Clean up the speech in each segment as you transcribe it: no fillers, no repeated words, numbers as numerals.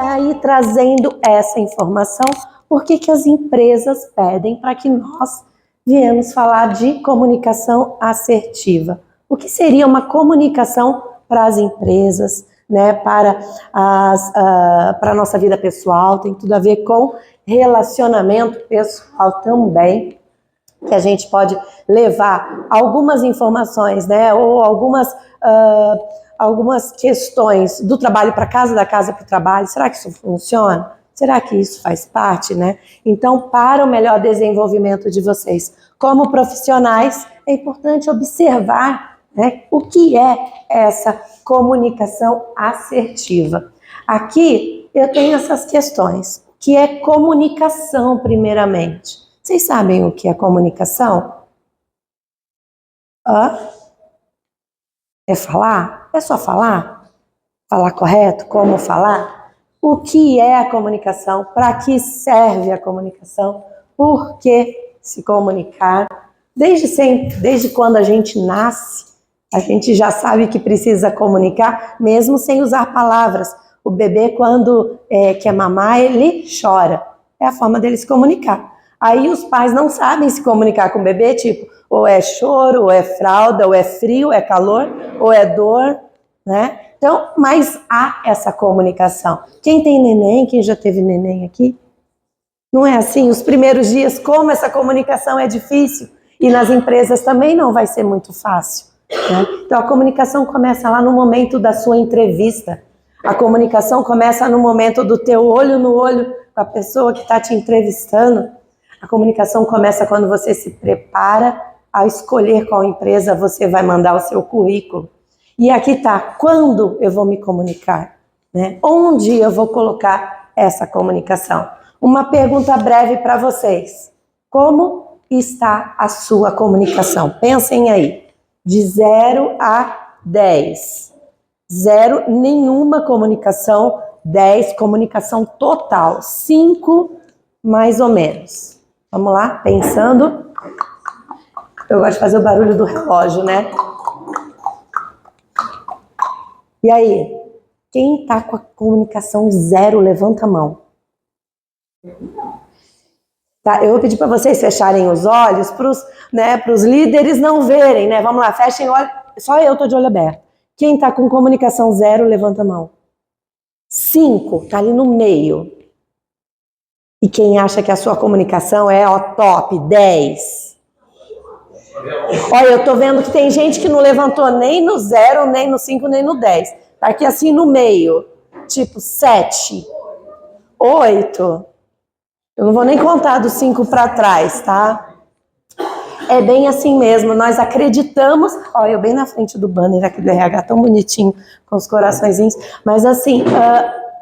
aí, trazendo essa informação, por que as empresas pedem para que nós viemos falar de comunicação assertiva? O que seria uma comunicação para as empresas, né, para a nossa vida pessoal? Tem tudo a ver com relacionamento pessoal também, que a gente pode levar algumas informações, né, ou algumas questões do trabalho para casa, da casa para o trabalho. Será que isso funciona? Será que isso faz parte, né? Então, para o melhor desenvolvimento de vocês como profissionais, é importante observar, né, o que é essa comunicação assertiva. Aqui eu tenho essas questões. O que é comunicação, primeiramente? Vocês sabem o que é comunicação? É falar? É só falar? Falar correto? Como falar? O que é a comunicação? Para que serve a comunicação? Por que se comunicar? Desde sempre, desde quando a gente nasce, a gente já sabe que precisa comunicar, mesmo sem usar palavras. O bebê, quando quer mamar, ele chora. É a forma dele se comunicar. Aí os pais não sabem se comunicar com o bebê, tipo, ou é choro, ou é fralda, ou é frio, é calor, ou é dor, né? Então, mas há essa comunicação. Quem tem neném, quem já teve neném aqui? Não é assim? Os primeiros dias, como essa comunicação é difícil. E nas empresas também não vai ser muito fácil, né? Então, a comunicação começa lá no momento da sua entrevista. A comunicação começa no momento do teu olho no olho com a pessoa que está te entrevistando. A comunicação começa quando você se prepara a escolher qual empresa você vai mandar o seu currículo. E aqui está, quando eu vou me comunicar, né? Onde eu vou colocar essa comunicação? Uma pergunta breve para vocês. Como está a sua comunicação? Pensem aí, de 0 a 10. 0, nenhuma comunicação. 10, comunicação total. 5, mais ou menos. Vamos lá, pensando. Eu gosto de fazer o barulho do relógio, né? E aí, quem tá com a comunicação 0, levanta a mão. Tá, eu vou pedir para vocês fecharem os olhos para os líderes não verem, né? Vamos lá, fechem o olho. Só eu tô de olho aberto. Quem tá com comunicação 0, levanta a mão. 5, tá ali no meio. E quem acha que a sua comunicação é top, 10. Olha, eu tô vendo que tem gente que não levantou nem no 0, nem no 5, nem no 10. Tá aqui assim no meio. Tipo 7, 8. Eu não vou nem contar do 5 para trás, tá? É bem assim mesmo. Nós acreditamos. Olha, eu bem na frente do banner aqui do RH, tão bonitinho, com os coraçõezinhos. Mas assim,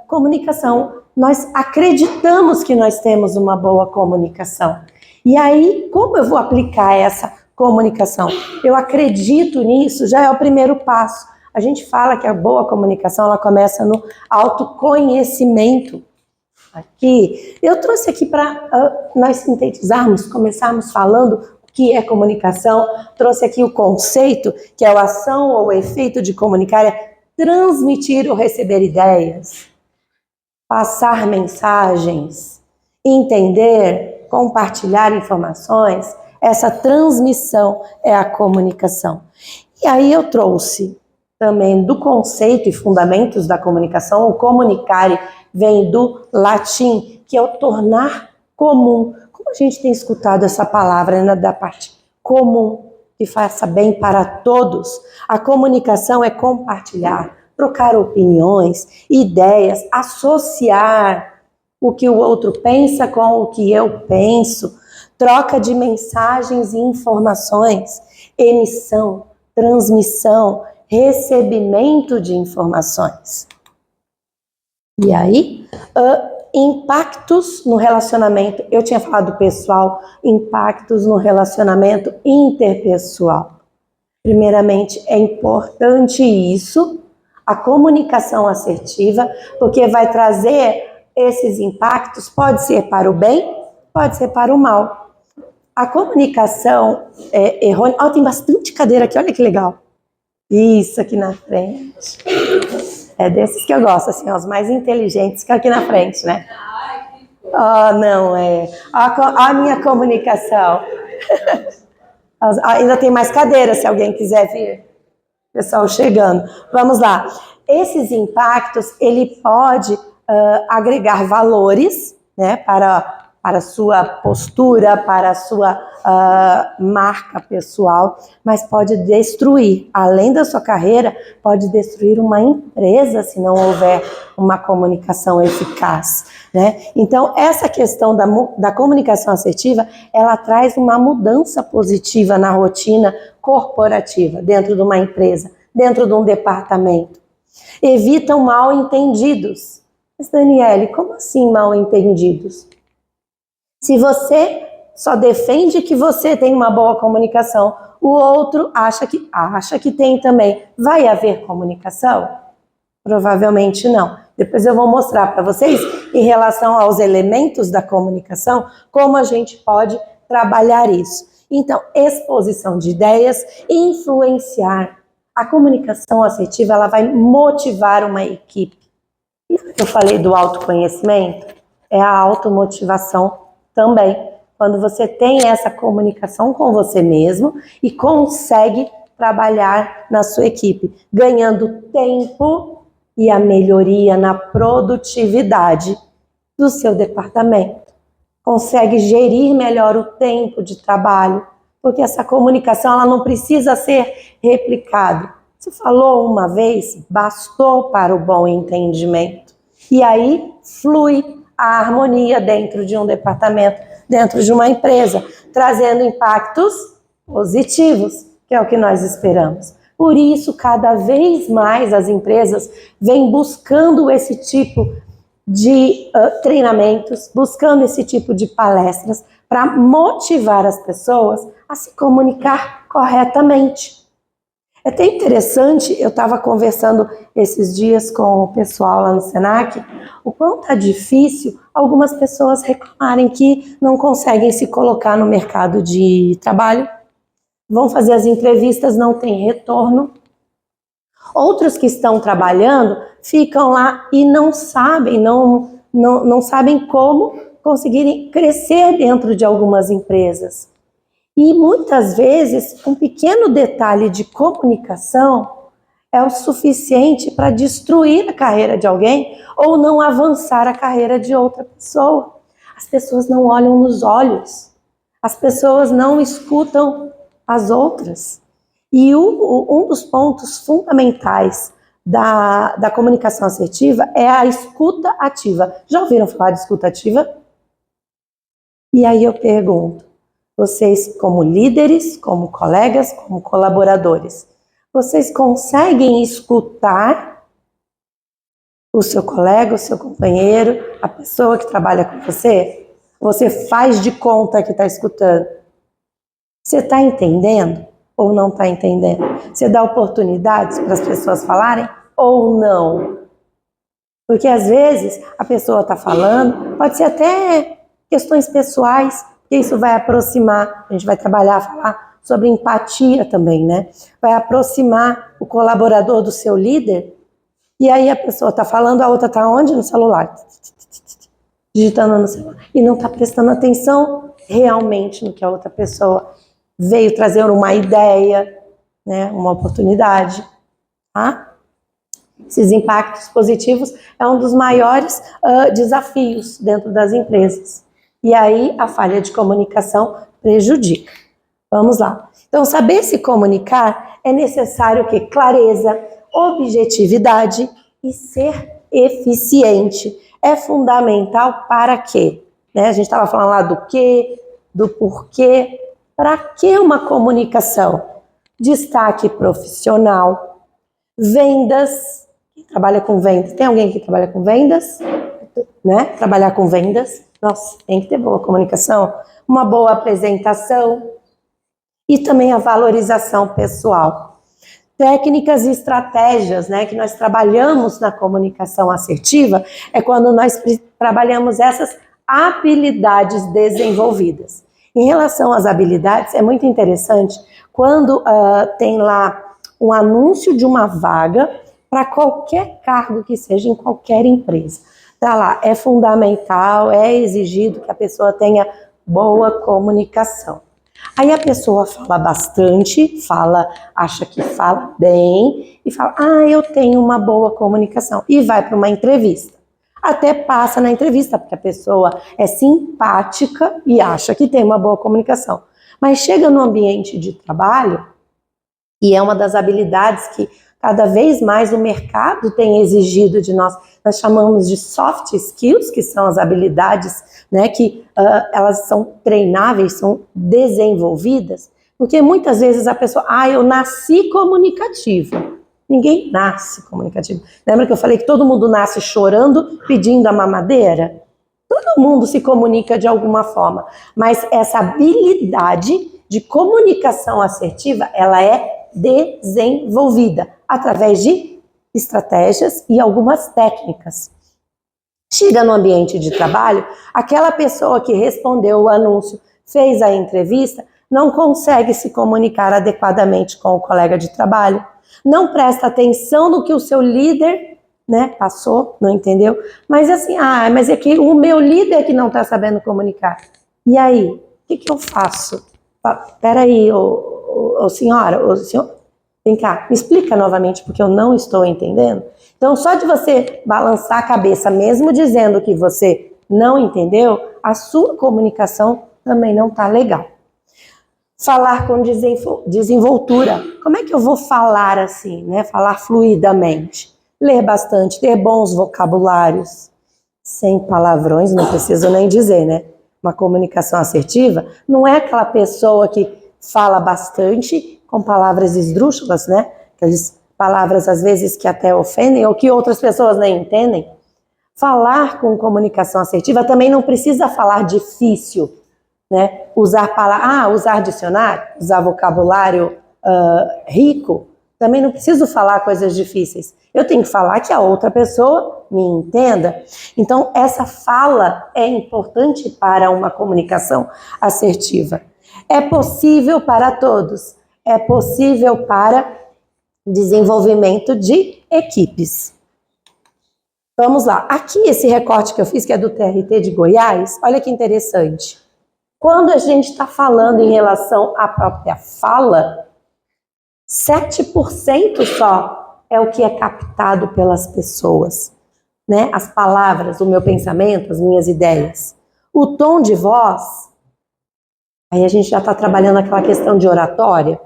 comunicação. Nós acreditamos que nós temos uma boa comunicação. E aí, como eu vou aplicar essa comunicação? Eu acredito nisso, já é o primeiro passo. A gente fala que a boa comunicação, ela começa no autoconhecimento. Aqui, eu trouxe aqui para nós sintetizarmos, começarmos falando o que é comunicação. Trouxe aqui o conceito, que é a ação ou o efeito de comunicar, é transmitir ou receber ideias, passar mensagens, entender, compartilhar informações. Essa transmissão é a comunicação. E aí eu trouxe também do conceito e fundamentos da comunicação. O comunicare vem do latim, que é o tornar comum. Como a gente tem escutado essa palavra, né, da parte comum, que faça bem para todos. A comunicação é compartilhar, trocar opiniões, ideias, associar o que o outro pensa com o que eu penso, troca de mensagens e informações, emissão, transmissão, recebimento de informações. E aí, impactos no relacionamento. Eu tinha falado pessoal, impactos no relacionamento interpessoal. Primeiramente, é importante isso, a comunicação assertiva, porque vai trazer esses impactos, pode ser para o bem, pode ser para o mal. A comunicação errônea... Tem bastante cadeira aqui, olha que legal. Isso, aqui na frente. É desses que eu gosto, assim, os mais inteligentes que aqui na frente, né? Ah, não, a minha comunicação. Ainda tem mais cadeiras, se alguém quiser vir. Pessoal chegando. Vamos lá. Esses impactos, ele pode agregar valores, né, para a sua postura, para a sua marca pessoal, mas pode destruir, além da sua carreira, pode destruir uma empresa se não houver uma comunicação eficaz, né? Então, essa questão da comunicação assertiva, ela traz uma mudança positiva na rotina corporativa, dentro de uma empresa, dentro de um departamento. Evitam mal-entendidos. Mas, Daniele, como assim mal-entendidos? Se você só defende que você tem uma boa comunicação, o outro acha que tem também. Vai haver comunicação? Provavelmente não. Depois eu vou mostrar para vocês, em relação aos elementos da comunicação, como a gente pode trabalhar isso. Então, exposição de ideias, influenciar. A comunicação assertiva, ela vai motivar uma equipe. Isso que eu falei do autoconhecimento é a automotivação também, quando você tem essa comunicação com você mesmo e consegue trabalhar na sua equipe, ganhando tempo e a melhoria na produtividade do seu departamento. Consegue gerir melhor o tempo de trabalho, porque essa comunicação ela não precisa ser replicada. Você falou uma vez, bastou para o bom entendimento. E aí flui a harmonia dentro de um departamento, dentro de uma empresa, trazendo impactos positivos, que é o que nós esperamos. Por isso, cada vez mais as empresas vêm buscando esse tipo de treinamentos, buscando esse tipo de palestras para motivar as pessoas a se comunicar corretamente. É até interessante, eu estava conversando esses dias com o pessoal lá no Senac, o quanto é difícil algumas pessoas reclamarem que não conseguem se colocar no mercado de trabalho, vão fazer as entrevistas, não tem retorno. Outros que estão trabalhando ficam lá e não sabem, não sabem como conseguirem crescer dentro de algumas empresas. E muitas vezes, um pequeno detalhe de comunicação é o suficiente para destruir a carreira de alguém ou não avançar a carreira de outra pessoa. As pessoas não olham nos olhos, as pessoas não escutam as outras. E um dos pontos fundamentais da comunicação assertiva é a escuta ativa. Já ouviram falar de escuta ativa? E aí eu pergunto, vocês como líderes, como colegas, como colaboradores, vocês conseguem escutar o seu colega, o seu companheiro, a pessoa que trabalha com você? Você faz de conta que está escutando? Você está entendendo ou não está entendendo? Você dá oportunidades para as pessoas falarem ou não? Porque às vezes a pessoa está falando, pode ser até questões pessoais, que isso vai aproximar, a gente vai falar sobre empatia também, né? Vai aproximar o colaborador do seu líder, e aí a pessoa está falando, a outra está onde? No celular. Digitando no celular. E não está prestando atenção realmente no que a outra pessoa veio trazer, uma ideia, né? Uma oportunidade, tá? Esses impactos positivos é um dos maiores desafios dentro das empresas. E aí a falha de comunicação prejudica. Vamos lá. Então, saber se comunicar é necessário o quê? Clareza, objetividade e ser eficiente. É fundamental para quê? Né? A gente estava falando lá do quê, do porquê. Para que uma comunicação? Destaque profissional, vendas. Quem trabalha com vendas? Tem alguém que trabalha com vendas? Né? Trabalhar com vendas. Nossa, tem que ter boa comunicação, uma boa apresentação e também a valorização pessoal. Técnicas e estratégias, né, que nós trabalhamos na comunicação assertiva é quando nós trabalhamos essas habilidades desenvolvidas. Em relação às habilidades, é muito interessante quando tem lá um anúncio de uma vaga para qualquer cargo que seja em qualquer empresa. Tá lá, é fundamental, é exigido que a pessoa tenha boa comunicação. Aí a pessoa fala bastante, acha que fala bem e fala, eu tenho uma boa comunicação e vai para uma entrevista. Até passa na entrevista, porque a pessoa é simpática e acha que tem uma boa comunicação. Mas chega no ambiente de trabalho, e é uma das habilidades que cada vez mais o mercado tem exigido de nós. Nós chamamos de soft skills, que são as habilidades, né, que elas são treináveis, são desenvolvidas, porque muitas vezes a pessoa, eu nasci comunicativa. Ninguém nasce comunicativo. Lembra que eu falei que todo mundo nasce chorando, pedindo a mamadeira? Todo mundo se comunica de alguma forma, mas essa habilidade de comunicação assertiva, ela é desenvolvida através de estratégias e algumas técnicas. Chega no ambiente de trabalho, aquela pessoa que respondeu o anúncio, fez a entrevista, não consegue se comunicar adequadamente com o colega de trabalho, não presta atenção no que o seu líder, né, passou, não entendeu? Mas assim, mas é que o meu líder que não está sabendo comunicar. E aí, o que eu faço? Peraí, senhora, senhor, vem cá, me explica novamente porque eu não estou entendendo. Então, só de você balançar a cabeça, mesmo dizendo que você não entendeu, a sua comunicação também não está legal. Falar com desenvoltura. Como é que eu vou falar assim, né? Falar fluidamente. Ler bastante, ter bons vocabulários, sem palavrões, não preciso nem dizer, né? Uma comunicação assertiva não é aquela pessoa que fala bastante com palavras esdrúxulas, né? Aquelas palavras às vezes que até ofendem ou que outras pessoas nem entendem. Falar com comunicação assertiva também não precisa falar difícil, né? Usar dicionário, usar vocabulário rico, também não preciso falar coisas difíceis. Eu tenho que falar que a outra pessoa me entenda. Então, essa fala é importante para uma comunicação assertiva. É possível para todos. É possível para desenvolvimento de equipes. Vamos lá. Aqui, esse recorte que eu fiz, que é do TRT de Goiás, olha que interessante. Quando a gente está falando em relação à própria fala, 7% só é o que é captado pelas pessoas, né? As palavras, o meu pensamento, as minhas ideias. O tom de voz, aí a gente já está trabalhando aquela questão de oratória,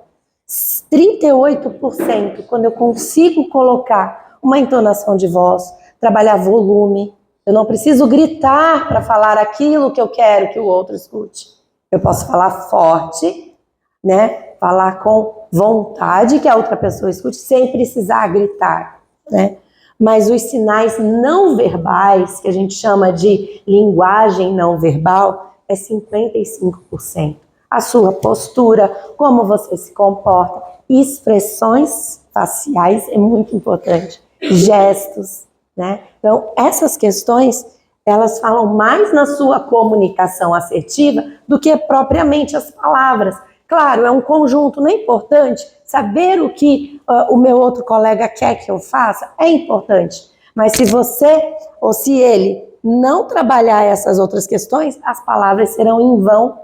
38%, quando eu consigo colocar uma entonação de voz, trabalhar volume, eu não preciso gritar para falar aquilo que eu quero que o outro escute. Eu posso falar forte, né? Falar com vontade que a outra pessoa escute, sem precisar gritar, né? Mas os sinais não verbais, que a gente chama de linguagem não verbal, é 55%. A sua postura, como você se comporta, expressões faciais é muito importante, gestos, né? Então, essas questões, elas falam mais na sua comunicação assertiva do que propriamente as palavras. Claro, é um conjunto, não é importante saber o que o meu outro colega quer que eu faça, é importante. Mas se você ou se ele não trabalhar essas outras questões, as palavras serão em vão.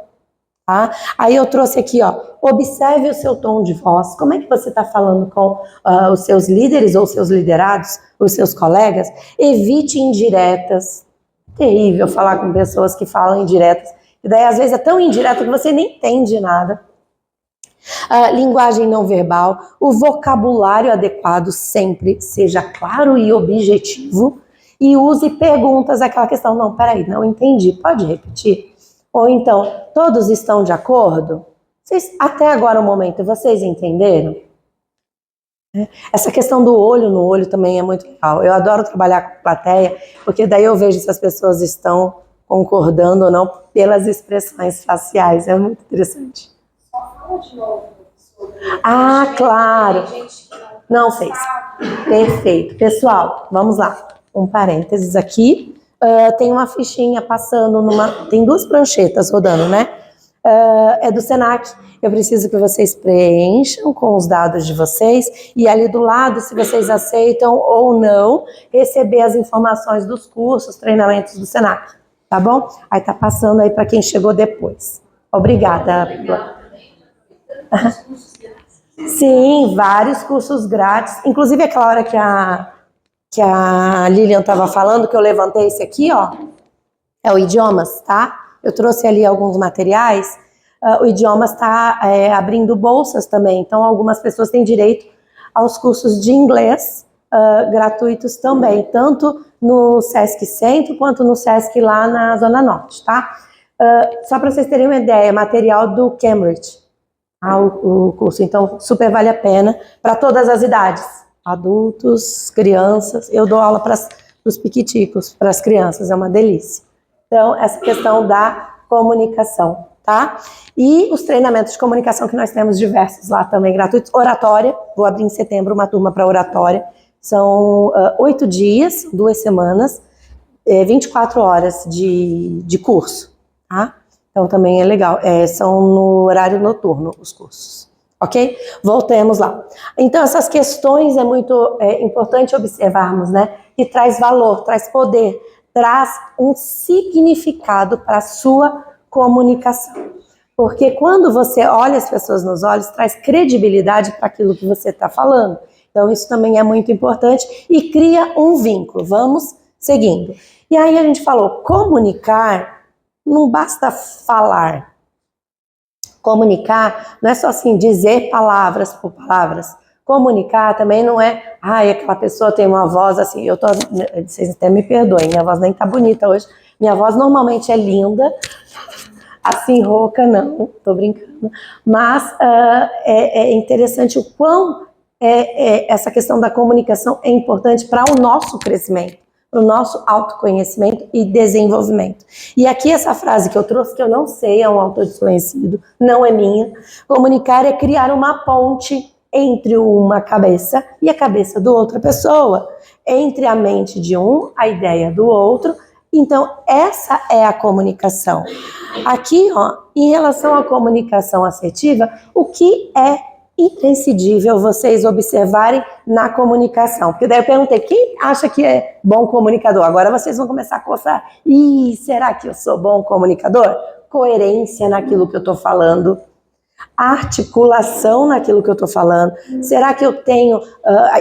Tá? Aí eu trouxe aqui, observe o seu tom de voz. Como é que você está falando com os seus líderes ou seus liderados, os seus colegas? Evite indiretas. Terrível falar com pessoas que falam indiretas. E daí às vezes é tão indireto que você nem entende nada. Linguagem não verbal, o vocabulário adequado sempre seja claro e objetivo e use perguntas, aquela questão, não, peraí, não entendi, pode repetir? Ou então, todos estão de acordo? Até agora o momento, vocês entenderam? Essa questão do olho no olho também é muito legal. Eu adoro trabalhar com plateia, porque daí eu vejo se as pessoas estão concordando ou não pelas expressões faciais, é muito interessante. De novo sobre claro. Não fez. Perfeito. Pessoal, vamos lá. Um parênteses aqui. Tem uma fichinha passando tem 2 pranchetas rodando, né? é do Senac. Eu preciso que vocês preencham com os dados de vocês e ali do lado, se vocês aceitam ou não, receber as informações dos cursos, treinamentos do Senac, tá bom? Aí tá passando aí para quem chegou depois. Obrigada. Sim, vários cursos grátis, inclusive aquela hora que a Lilian estava falando, que eu levantei esse aqui, ó, é o Idiomas, tá? Eu trouxe ali alguns materiais. O Idiomas está abrindo bolsas também, então algumas pessoas têm direito aos cursos de inglês gratuitos também, tanto no Sesc Centro quanto no Sesc lá na Zona Norte, tá? Só para vocês terem uma ideia, material do Cambridge, o curso, então super vale a pena para todas as idades, adultos, crianças. Eu dou aula para os piquiticos, para as crianças, é uma delícia. Então, essa questão da comunicação, tá? E os treinamentos de comunicação que nós temos diversos lá também, gratuitos. Oratória, vou abrir em setembro uma turma para oratória. São 8 dias, 2 semanas, 24 horas de curso, tá? Então também é legal, são no horário noturno os cursos, ok? Voltemos lá. Então essas questões é muito importante observarmos, né? Que traz valor, traz poder, traz um significado para a sua comunicação. Porque quando você olha as pessoas nos olhos, traz credibilidade para aquilo que você está falando. Então isso também é muito importante e cria um vínculo. Vamos seguindo. E aí a gente falou, comunicar não basta falar. Comunicar não é só assim dizer palavras por palavras. Comunicar também não é, aquela pessoa tem uma voz assim, vocês até me perdoem, minha voz nem tá bonita hoje. Minha voz normalmente é linda, assim rouca não, tô brincando. Mas é interessante o quão essa questão da comunicação é importante para o nosso crescimento, para o nosso autoconhecimento e desenvolvimento. E aqui essa frase que eu trouxe, que eu não sei, é um autor desconhecido, não é minha. Comunicar é criar uma ponte entre uma cabeça e a cabeça do outra pessoa, entre a mente de um, a ideia do outro. Então, essa é a comunicação. Aqui, ó, em relação à comunicação assertiva, o que é imprescindível vocês observarem na comunicação? Porque daí eu perguntei, quem acha que é bom comunicador? Agora vocês vão começar a coçar. Será que eu sou bom comunicador? Coerência naquilo que eu estou falando. Articulação naquilo que eu estou falando. Será que eu tenho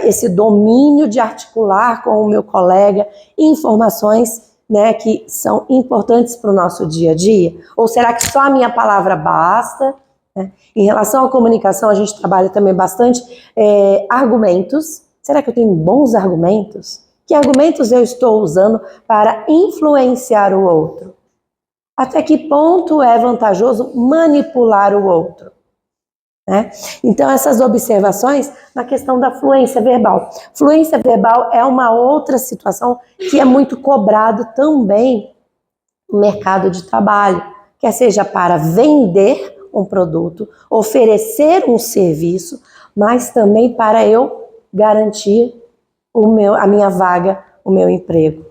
esse domínio de articular com o meu colega informações, né, que são importantes para o nosso dia a dia? Ou será que só a minha palavra basta? Né? Em relação à comunicação, a gente trabalha também bastante argumentos. Será que eu tenho bons argumentos? Que argumentos eu estou usando para influenciar o outro? Até que ponto é vantajoso manipular o outro? Né? Então, essas observações na questão da fluência verbal. Fluência verbal é uma outra situação que é muito cobrado também no mercado de trabalho, quer seja para vender um produto, oferecer um serviço, mas também para eu garantir a minha vaga, o meu emprego.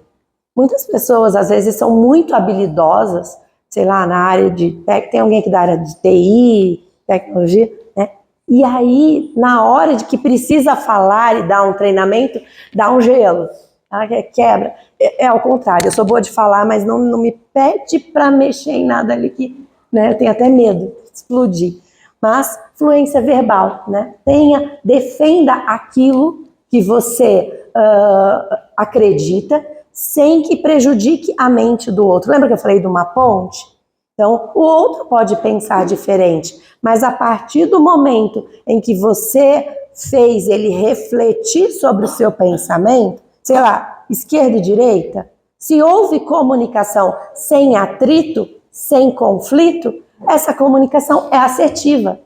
Muitas pessoas, às vezes, são muito habilidosas, sei lá, na área de... Tem alguém que da área de TI, tecnologia, né? E aí, na hora de que precisa falar e dar um treinamento, dá um gelo, tá? Quebra. É ao contrário, eu sou boa de falar, mas não me pede para mexer em nada ali que, né, eu tenho até medo de explodir. Mas fluência verbal, né? Defenda aquilo que você acredita, sem que prejudique a mente do outro. Lembra que eu falei de uma ponte? Então, o outro pode pensar diferente, mas a partir do momento em que você fez ele refletir sobre o seu pensamento, sei lá, esquerda e direita, se houve comunicação sem atrito, sem conflito, essa comunicação é assertiva.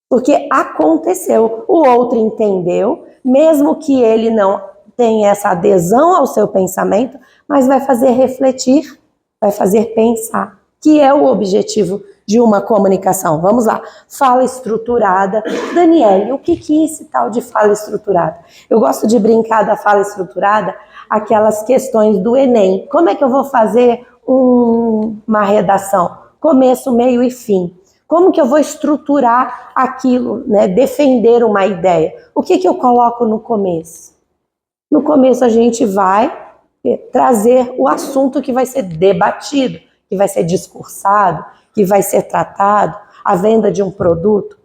Porque aconteceu, o outro entendeu, mesmo que ele não tenha essa adesão ao seu pensamento, mas vai fazer refletir, vai fazer pensar, que é o objetivo de uma comunicação. Vamos lá, fala estruturada. Daniele, o que é esse tal de fala estruturada? Eu gosto de brincar da fala estruturada, aquelas questões do Enem. Como é que eu vou fazer uma redação? começo, meio e fim. Como que eu vou estruturar aquilo, né? Defender uma ideia. O que eu coloco no começo? No começo a gente vai trazer o assunto que vai ser debatido, que vai ser discursado, que vai ser tratado, a venda de um produto.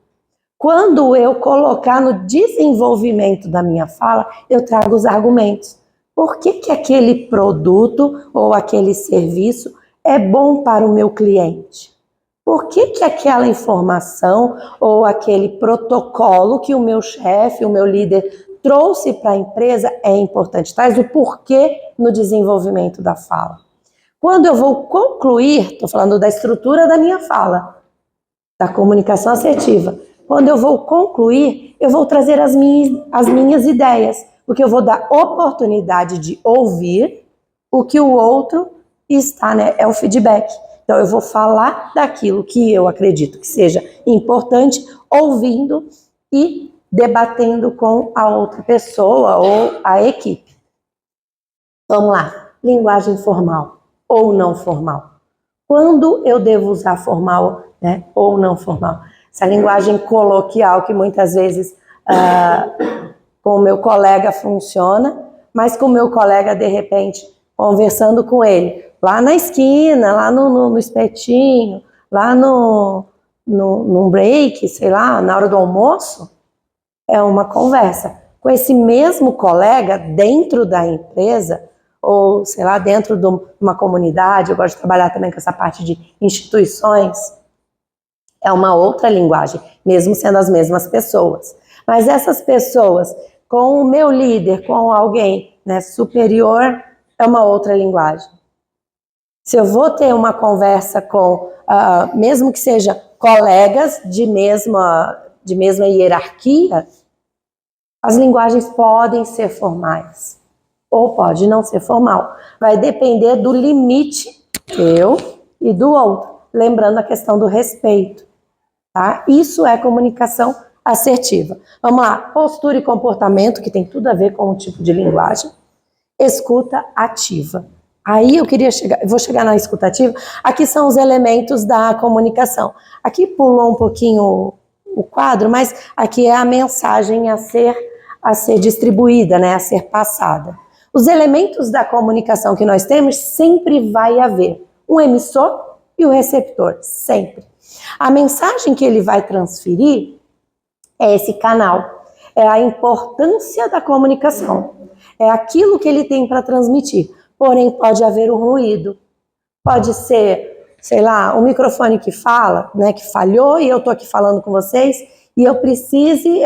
Quando eu colocar no desenvolvimento da minha fala, eu trago os argumentos. Por que aquele produto ou aquele serviço é bom para o meu cliente? Por que aquela informação ou aquele protocolo que o meu chefe, o meu líder trouxe para a empresa é importante? Traz o porquê no desenvolvimento da fala. Quando eu vou concluir, estou falando da estrutura da minha fala, da comunicação assertiva. Quando eu vou concluir, eu vou trazer as minhas ideias, porque eu vou dar oportunidade de ouvir o que o outro está, né? É o feedback. Então, eu vou falar daquilo que eu acredito que seja importante, ouvindo e debatendo com a outra pessoa ou a equipe. Vamos lá. Linguagem formal ou não formal. Quando eu devo usar formal, né, ou não formal? Essa linguagem coloquial que muitas vezes com o meu colega funciona, mas com o meu colega, de repente, conversando com ele, lá na esquina, lá no espetinho, lá no break, sei lá, na hora do almoço, é uma conversa. Com esse mesmo colega dentro da empresa, ou, sei lá, dentro de uma comunidade, eu gosto de trabalhar também com essa parte de instituições, é uma outra linguagem, mesmo sendo as mesmas pessoas. Mas essas pessoas, com o meu líder, com alguém, né, superior, é uma outra linguagem. Se eu vou ter uma conversa com, mesmo que seja colegas de mesma hierarquia, as linguagens podem ser formais, ou pode não ser formal. Vai depender do limite eu e do outro. Lembrando a questão do respeito. Tá? Isso é comunicação assertiva. Vamos lá, postura e comportamento, que tem tudo a ver com o tipo de linguagem. Escuta ativa. Aí eu vou chegar na escuta ativa. Aqui são os elementos da comunicação. Aqui pulou um pouquinho o quadro, mas aqui é a mensagem a ser distribuída, né, a ser passada. Os elementos da comunicação que nós temos, sempre vai haver um emissor e o receptor, sempre. A mensagem que ele vai transferir é esse canal, é a importância da comunicação, é aquilo que ele tem para transmitir. Porém, pode haver um ruído, pode ser, sei lá, um microfone que fala, né, que falhou e eu estou aqui falando com vocês e eu precise,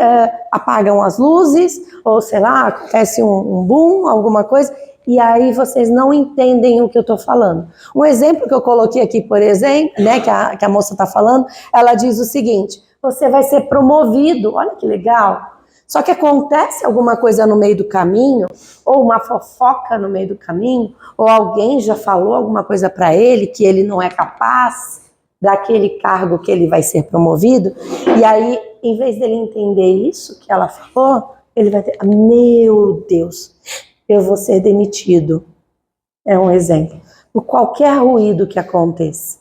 apagam as luzes, ou sei lá, acontece um boom, alguma coisa, e aí vocês não entendem o que eu estou falando. Um exemplo que eu coloquei aqui, por exemplo, né, que a moça está falando, ela diz o seguinte: você vai ser promovido, olha que legal, só que acontece alguma coisa no meio do caminho, ou uma fofoca no meio do caminho, ou alguém já falou alguma coisa para ele que ele não é capaz daquele cargo que ele vai ser promovido, e aí, em vez dele entender isso que ela falou, ele vai ter, meu Deus, eu vou ser demitido. É um exemplo. Por qualquer ruído que aconteça.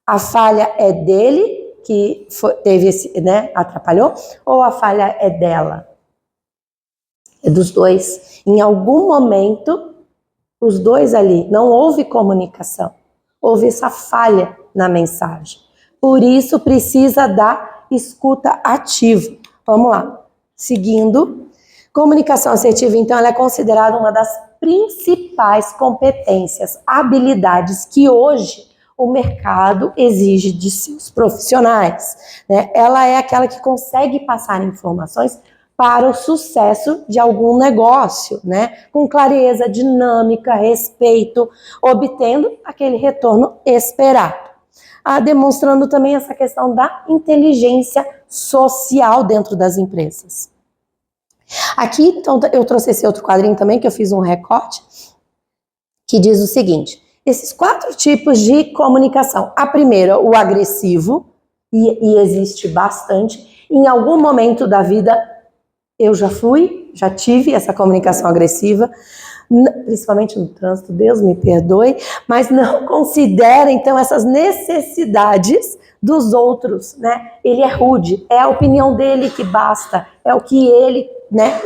A falha é dele, que teve esse, né, atrapalhou, ou a falha é dela? É dos dois. Em algum momento, os dois ali, não houve comunicação. Houve essa falha na mensagem. Por isso, precisa da escuta ativa. Vamos lá. Seguindo. Comunicação assertiva, então, ela é considerada uma das principais competências, habilidades que hoje o mercado exige de seus profissionais, né? Ela é aquela que consegue passar informações para o sucesso de algum negócio, né? Com clareza, dinâmica, respeito, obtendo aquele retorno esperado. Demonstrando também essa questão da inteligência social dentro das empresas. Aqui, então, eu trouxe esse outro quadrinho também, que eu fiz um recorte, que diz o seguinte: esses 4 tipos de comunicação. A primeira, o agressivo, e existe bastante. Em algum momento da vida, eu já tive essa comunicação agressiva. principalmente no trânsito, Deus me perdoe, mas não considera, então, essas necessidades dos outros, né? Ele é rude, é a opinião dele que basta, é o que ele, né,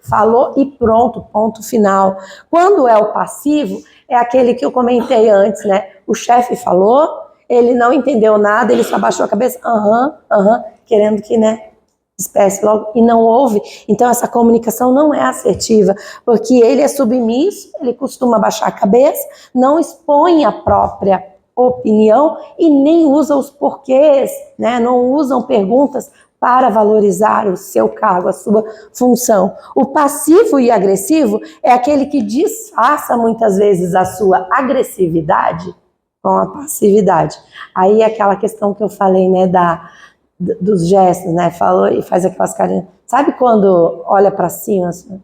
falou e pronto, ponto final. Quando é o passivo, é aquele que eu comentei antes, né? O chefe falou, ele não entendeu nada, ele só abaixou a cabeça, querendo que, né, espécie logo, e não ouve. Então essa comunicação não é assertiva, porque ele é submisso, ele costuma baixar a cabeça, não expõe a própria opinião e nem usa os porquês, né? Não usam perguntas para valorizar o seu cargo, a sua função. O passivo e agressivo é aquele que disfarça muitas vezes a sua agressividade com a passividade. Aí é aquela questão que eu falei, né, dos gestos, né, falou e faz aquelas carinhas. Sabe quando olha para cima? Assim?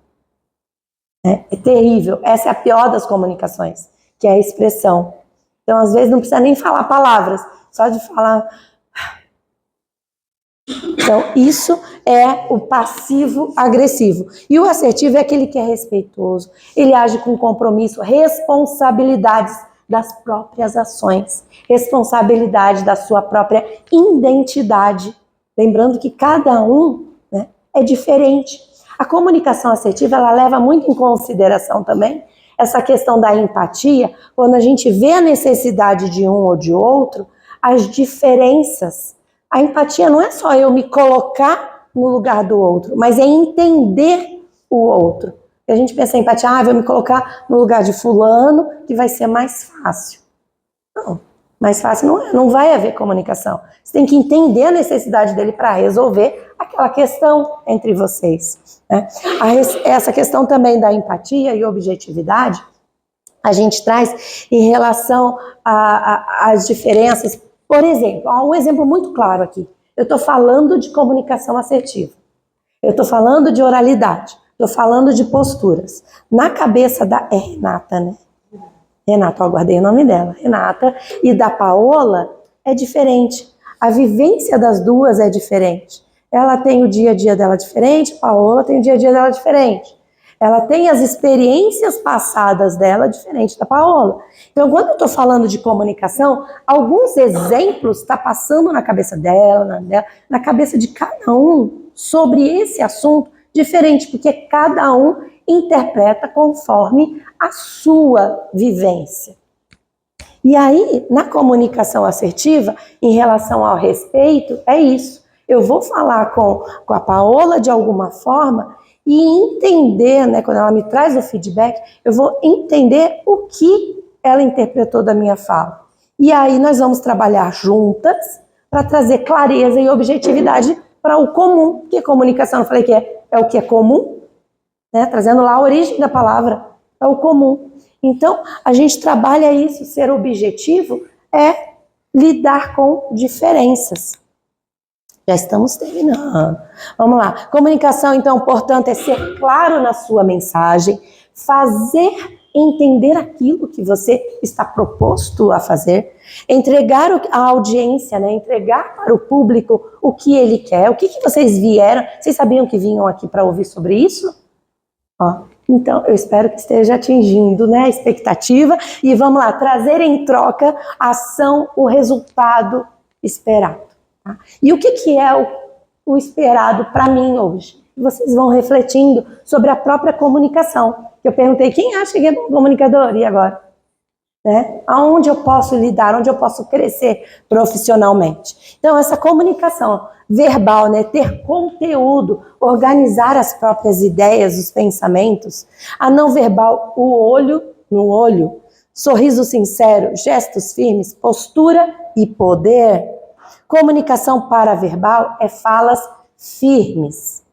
É terrível. Essa é a pior das comunicações, que é a expressão. Então, às vezes, não precisa nem falar palavras, só de falar. Então, isso é o passivo agressivo. E o assertivo é aquele que é respeitoso, ele age com compromisso, responsabilidades das próprias ações, responsabilidade da sua própria identidade. Lembrando que cada um, né, é diferente. A comunicação assertiva, ela leva muito em consideração também essa questão da empatia, quando a gente vê a necessidade de um ou de outro, as diferenças. A empatia não é só eu me colocar no lugar do outro, mas é entender o outro. A gente pensa em empatia, vou me colocar no lugar de fulano, que vai ser mais fácil. Não, mais fácil não é, não vai haver comunicação. Você tem que entender a necessidade dele para resolver aquela questão entre vocês. Né? Essa questão também da empatia e objetividade, a gente traz em relação às diferenças. Por exemplo, um exemplo muito claro aqui. Eu estou falando de comunicação assertiva. Eu estou falando de oralidade. Estou falando de posturas. Na cabeça da Renata, né? Renata, eu guardei o nome dela. Renata e da Paola é diferente. A vivência das duas é diferente. Ela tem o dia a dia dela diferente, Paola tem o dia a dia dela diferente. Ela tem as experiências passadas dela diferente da Paola. Então, quando eu estou falando de comunicação, alguns exemplos estão passando na cabeça dela, na cabeça de cada um, sobre esse assunto diferente, porque cada um interpreta conforme a sua vivência. E aí, na comunicação assertiva, em relação ao respeito, é isso. Eu vou falar com a Paola de alguma forma e entender, né, quando ela me traz o feedback, eu vou entender o que ela interpretou da minha fala. E aí nós vamos trabalhar juntas para trazer clareza e objetividade para o comum, porque comunicação, eu falei que é o que é comum, né, trazendo lá a origem da palavra, é o comum. Então, a gente trabalha isso, ser objetivo é lidar com diferenças. Já estamos terminando. Vamos lá. Comunicação, então, portanto, é ser claro na sua mensagem, fazer entender aquilo que você está proposto a fazer, entregar à audiência, né? Entregar para o público o que ele quer. O que vocês vieram? Vocês sabiam que vinham aqui para ouvir sobre isso? Ó, então, eu espero que esteja atingindo, né, a expectativa. E vamos lá, trazer em troca a ação, o resultado esperado. Tá? E o que é o esperado para mim hoje? Vocês vão refletindo sobre a própria comunicação. Eu perguntei, quem acha que é bom comunicador? E agora? Né? Aonde eu posso lidar, onde eu posso crescer profissionalmente? Então, essa comunicação verbal, né, ter conteúdo, organizar as próprias ideias, os pensamentos, a não verbal, o olho no olho, sorriso sincero, gestos firmes, postura e poder. Comunicação paraverbal é falas firmes,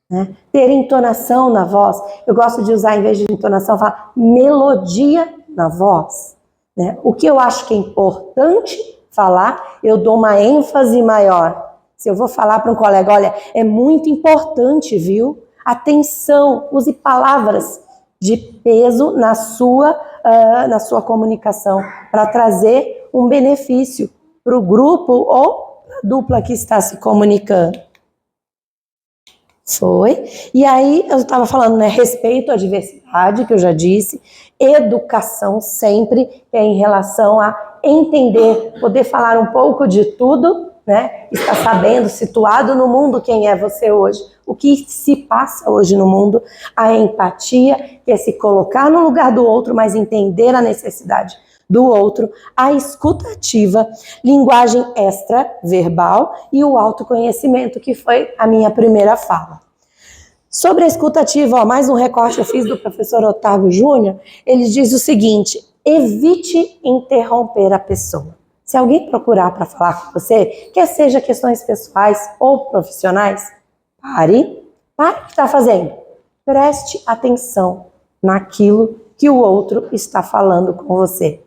né? Ter entonação na voz. Eu gosto de usar, em vez de entonação, falar melodia na voz. Né? O que eu acho que é importante falar, eu dou uma ênfase maior. Se eu vou falar para um colega, olha, é muito importante, viu? Atenção, use palavras de peso na sua comunicação para trazer um benefício para o grupo ou para a dupla que está se comunicando. Foi. E aí eu estava falando, né, respeito à diversidade, que eu já disse, educação sempre, que é em relação a entender, poder falar um pouco de tudo, né, estar sabendo, situado no mundo quem é você hoje, o que se passa hoje no mundo, a empatia, que é se colocar no lugar do outro, mas entender a necessidade do outro, a escuta ativa, linguagem extra-verbal e o autoconhecimento, que foi a minha primeira fala. Sobre a escuta ativa, ó, mais um recorte eu fiz do professor Otávio Júnior, ele diz o seguinte: evite interromper a pessoa. Se alguém procurar para falar com você, quer seja questões pessoais ou profissionais, pare o que está fazendo. Preste atenção naquilo que o outro está falando com você.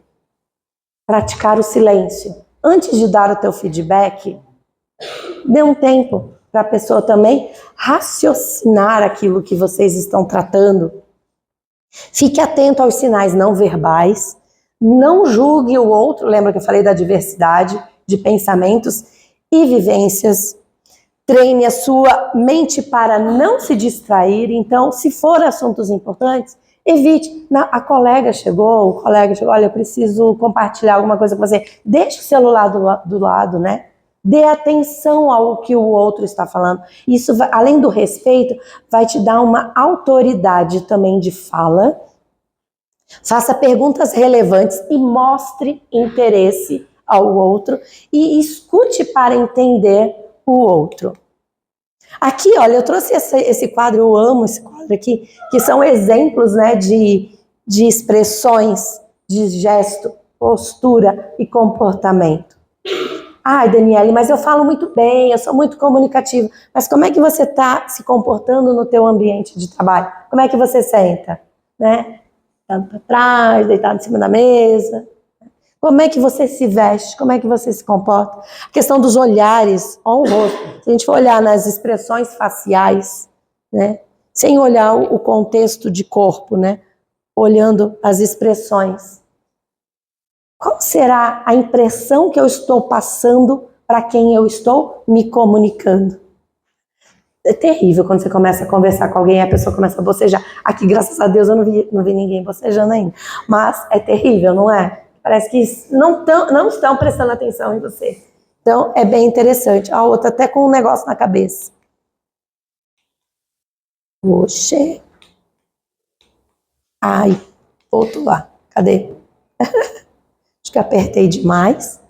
Praticar o silêncio. Antes de dar o teu feedback, dê um tempo para a pessoa também raciocinar aquilo que vocês estão tratando. Fique atento aos sinais não verbais. Não julgue o outro. Lembra que eu falei da diversidade de pensamentos e vivências. Treine a sua mente para não se distrair. Então, se for assuntos importantes, evite. A colega chegou, o colega chegou, olha, eu preciso compartilhar alguma coisa com você. Deixe o celular do lado, né? Dê atenção ao que o outro está falando. Isso, além do respeito, vai te dar uma autoridade também de fala. Faça perguntas relevantes e mostre interesse ao outro e escute para entender o outro. Aqui, olha, eu trouxe esse quadro, eu amo esse quadro aqui, que são exemplos, né, de expressões, de gesto, postura e comportamento. Ai, Daniele, mas eu falo muito bem, eu sou muito comunicativa. Mas como é que você está se comportando no teu ambiente de trabalho? Como é que você senta? Né? Deitado para trás, deitado em cima da mesa. Como é que você se veste? Como é que você se comporta? A questão dos olhares, ó, o rosto. Se a gente for olhar nas expressões faciais, né? Sem olhar o contexto de corpo, né? Olhando as expressões. Qual será a impressão que eu estou passando para quem eu estou me comunicando? É terrível quando você começa a conversar com alguém e a pessoa começa a bocejar. Aqui, graças a Deus, eu não vi ninguém bocejando ainda. Mas é terrível, não é? Parece que não estão prestando atenção em você. Então, é bem interessante. A outra até com um negócio na cabeça. Oxê. Ai, voltou lá. Cadê? Acho que apertei demais.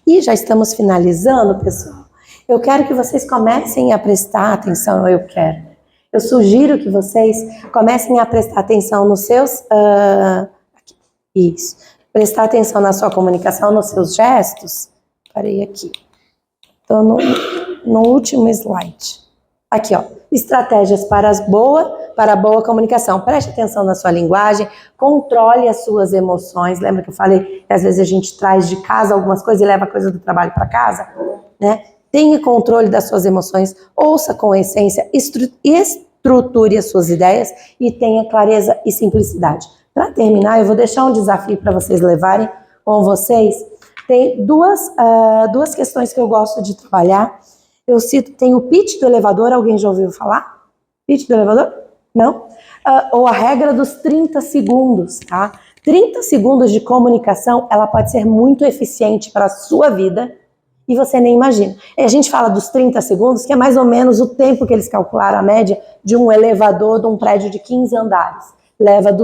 E já estamos finalizando, pessoal. Eu quero que vocês comecem a prestar atenção, eu sugiro que vocês comecem a prestar atenção nos seus... isso. Prestar atenção na sua comunicação, nos seus gestos. Parei aqui. Estou no último slide. Aqui, ó. Estratégias para a boa comunicação. Preste atenção na sua linguagem, controle as suas emoções. Lembra que eu falei que às vezes a gente traz de casa algumas coisas e leva a coisa do trabalho para casa? Né? Tenha controle das suas emoções, ouça com essência, estruture as suas ideias e tenha clareza e simplicidade. Para terminar, eu vou deixar um desafio para vocês levarem com vocês. Tem duas questões que eu gosto de trabalhar. Eu cito, tem o pitch do elevador, alguém já ouviu falar? Pitch do elevador? Não? Ou a regra dos 30 segundos, tá? 30 segundos de comunicação, ela pode ser muito eficiente para a sua vida e você nem imagina. E a gente fala dos 30 segundos, que é mais ou menos o tempo que eles calcularam, a média de um elevador de um prédio de 15 andares. Leva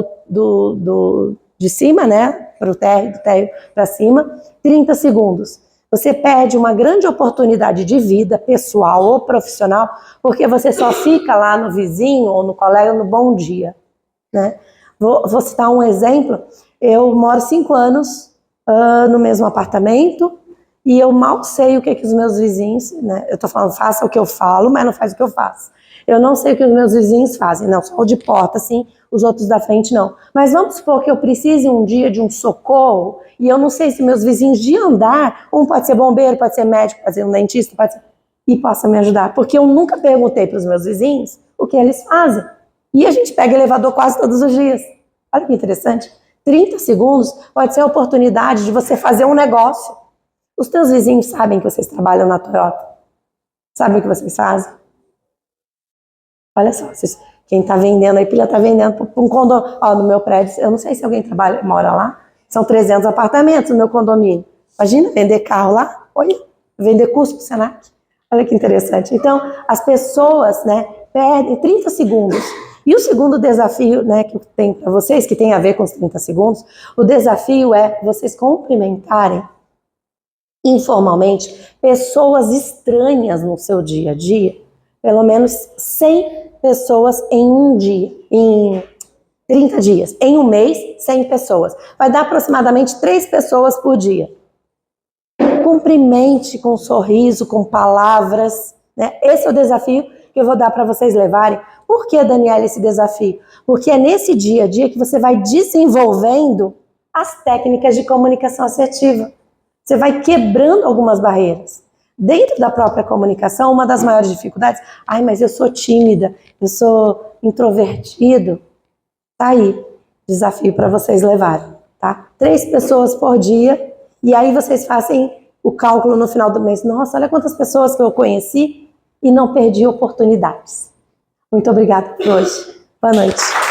de cima, né, para o térreo, do térreo para cima, 30 segundos. Você perde uma grande oportunidade de vida, pessoal ou profissional, porque você só fica lá no vizinho ou no colega no bom dia. Né? Vou citar um exemplo. Eu moro 5 anos no mesmo apartamento e eu mal sei o que os meus vizinhos... Né? Eu estou falando, faça o que eu falo, mas não faz o que eu faço. Eu não sei o que os meus vizinhos fazem. Não, só o de porta, assim, os outros da frente não. Mas vamos supor que eu precise um dia de um socorro e eu não sei se meus vizinhos de andar, um pode ser bombeiro, pode ser médico, pode ser um dentista, e possa me ajudar. Porque eu nunca perguntei para os meus vizinhos o que eles fazem. E a gente pega elevador quase todos os dias. Olha que interessante. 30 segundos pode ser a oportunidade de você fazer um negócio. Os teus vizinhos sabem que vocês trabalham na Toyota? Sabem o que vocês fazem? Olha só, quem está vendendo aí, já está vendendo para um condomínio. Ó, no meu prédio, eu não sei se alguém mora lá, são 300 apartamentos no meu condomínio. Imagina vender carro lá, olha, vender curso para o Senac. Olha que interessante. Então, as pessoas, né, perdem 30 segundos. E o segundo desafio, né, que eu tenho para vocês, que tem a ver com os 30 segundos, o desafio é vocês cumprimentarem informalmente pessoas estranhas no seu dia a dia, pelo menos 100 pessoas em um dia, em 30 dias. Em um mês, 100 pessoas. Vai dar aproximadamente 3 pessoas por dia. Cumprimente com um sorriso, com palavras, né? Esse é o desafio que eu vou dar para vocês levarem. Por que, Daniela, esse desafio? Porque é nesse dia a dia que você vai desenvolvendo as técnicas de comunicação assertiva. Você vai quebrando algumas barreiras. Dentro da própria comunicação, uma das maiores dificuldades, mas eu sou tímida, eu sou introvertido. Tá aí, desafio para vocês levarem, tá? 3 pessoas por dia, e aí vocês fazem o cálculo no final do mês. Nossa, olha quantas pessoas que eu conheci e não perdi oportunidades. Muito obrigada por hoje. Boa noite.